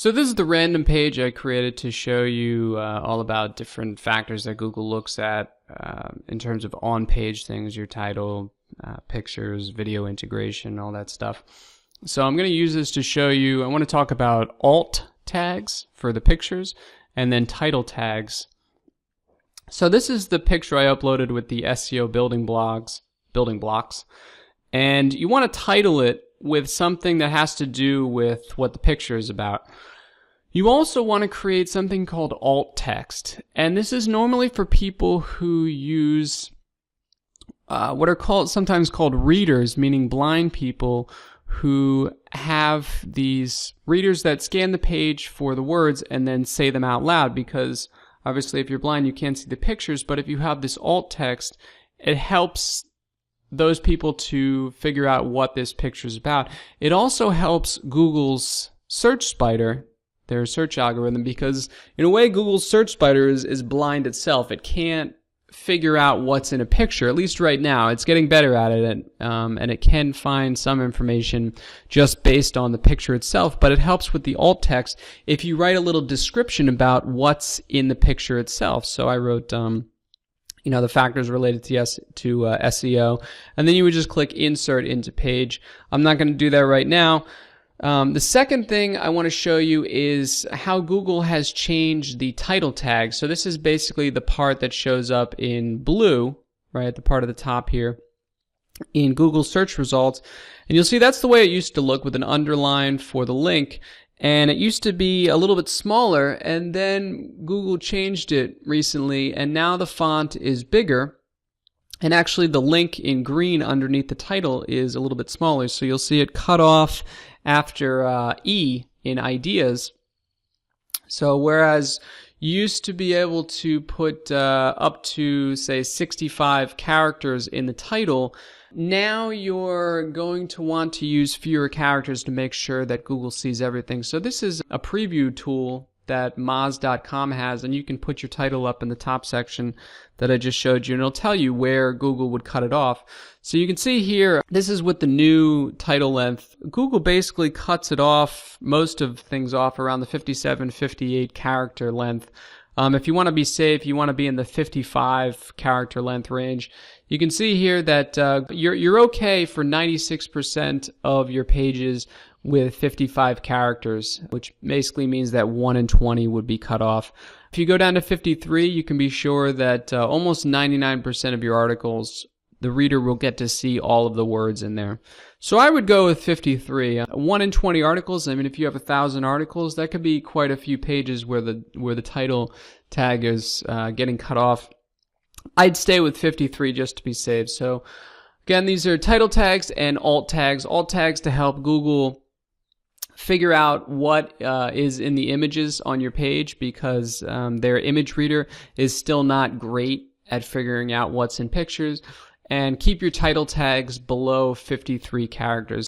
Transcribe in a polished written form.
So this is the random page I created to show you all about different factors that Google looks at in terms of on-page things, your title, pictures, video integration, all that stuff. So I'm going to use this to show you, I want to talk about alt tags for the pictures and then title tags. So this is the picture I uploaded with the SEO building blocks, and you want to title it with something that has to do with what the picture is about. You also want to create something called alt text, and this is normally for people who use what are sometimes called readers, meaning blind people who have these readers that scan the page for the words and then say them out loud, because obviously if you're blind you can't see the pictures, but if you have this alt text, it helps those people to figure out what this picture is about. It also helps Google's search spider, their search algorithm, because in a way Google's search spider is blind itself. It can't figure out what's in a picture, at least right now. It's getting better at it, and it can find some information just based on the picture itself, but it helps with the alt text if you write a little description about what's in the picture itself. So I wrote the factors related to SEO, and then you would just click insert into page. I'm not going to do that right now. The second thing I want to show you is how Google has changed the title tag. So this is basically the part that shows up in blue, right, the part of the top here in Google search results. And you'll see that's the way it used to look, with an underline for the link. And it used to be a little bit smaller, and then Google changed it recently, and now the font is bigger. And actually the link in green underneath the title is a little bit smaller, so you'll see it cut off after E in ideas. So whereas you used to be able to put up to, say, 65 characters in the title, now you're going to want to use fewer characters to make sure that Google sees everything. So this is a preview tool that Moz.com has, and you can put your title up in the top section that I just showed you, and it'll tell you where Google would cut it off. So you can see here, this is with the new title length. Google basically cuts it off, most of things off around the 57, 58 character length. If you want to be safe, you want to be in the 55 character length range. You can see here that you're okay for 96% of your pages with 55 characters, which basically means that 1 in 20 would be cut off. If you go down to 53, you can be sure that almost 99% of your articles, the reader will get to see all of the words in there. So I would go with 53. 1 in 20 articles, I mean, if you have 1,000 articles, that could be quite a few pages where the title tag is getting cut off. I'd stay with 53 just to be safe. So again, these are title tags and alt tags. Alt tags to help Google figure out what is in the images on your page, because their image reader is still not great at figuring out what's in pictures. And keep your title tags below 53 characters.